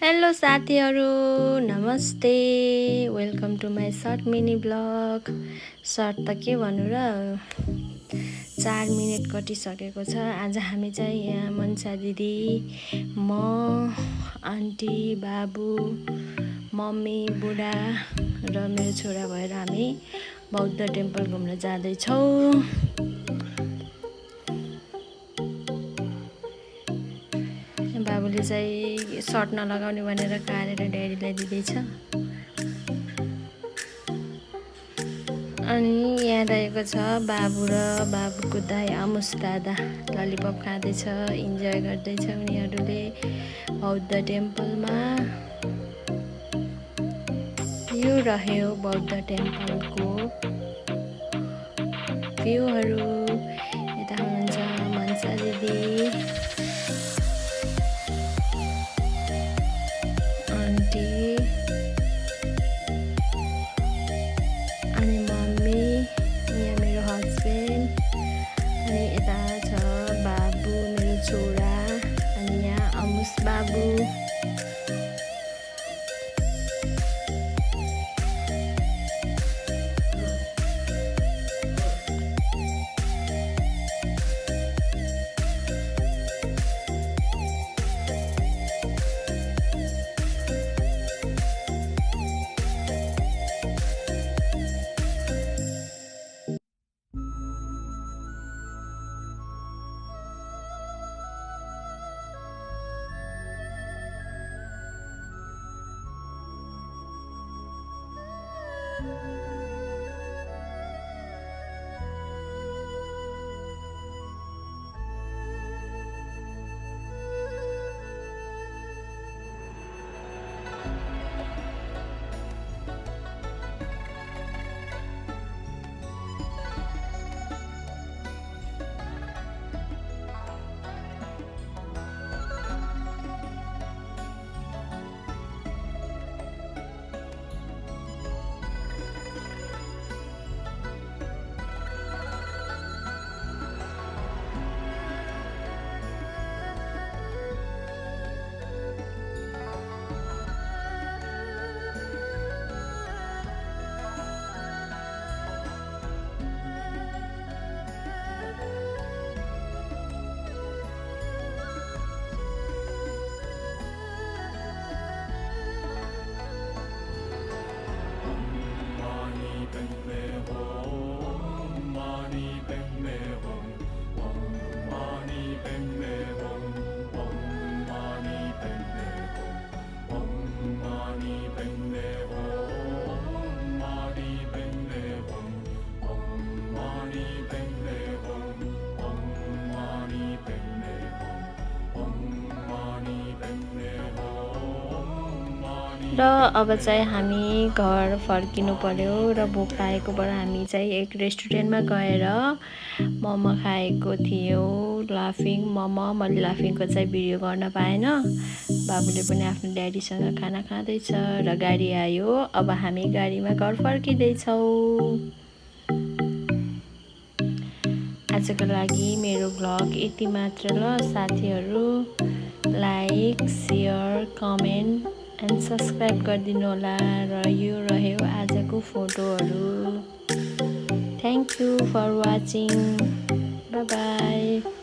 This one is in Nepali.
हेलो साथीहरू, नमस्ते। Welcome to my short mini blog. Short त के भन्नु र, 4 मिनट कटिसकेको छ। आज हामी चाहिँ यहाँ मनसा दिदी, म, आन्टी, बाबु, मम्मी, बुढा र मेरो छोरा भएर हामी बौद्ध टेम्पल घुम्न जाँदैछौँ। बाबुले चाहिँ सर्ट नलगाउने भनेर कारेर ड्याडीलाई दिँदैछ। अनि यहाँ रहेको छ बाबु र बाबुको दाइ आमुस दादा ललिपप खाँदैछ, इन्जोय गर्दैछ उनीहरूले बौद्ध टेम्पलमा। यो रह्यो बौद्ध टेम्पलको भ्यूहरू। यता हुनुहुन्छ मनसा दिदी, आन्टी अनि मम्मी, यहाँ मेरो हस्बेन्ड, अनि यता छ बाबु मेरो छोरा, अनि यहाँ आमुस बाबु। र अब चाहिँ हामी घर फर्किनु पर्यो र भोक लागेकोबाट हामी चाहिँ एक रेस्टुरेन्टमा गएर मोमो खाएको थियौँ, लाफिङ मोमो। मैले लाफिङको चाहिँ भिडियो गर्न पाएन। बाबुले पनि आफ्नो ड्याडीसँग खाना खाँदैछ र गाडी आयो। अब हामी गाडीमा घर फर्किँदैछौँ। आजको लागि मेरो भ्लग यति मात्र ल साथीहरू। Like, share, comment and subscribe गरिदिनु होला। र यो रह्यो आजको फोटोहरू। Thank you for watching. Bye by.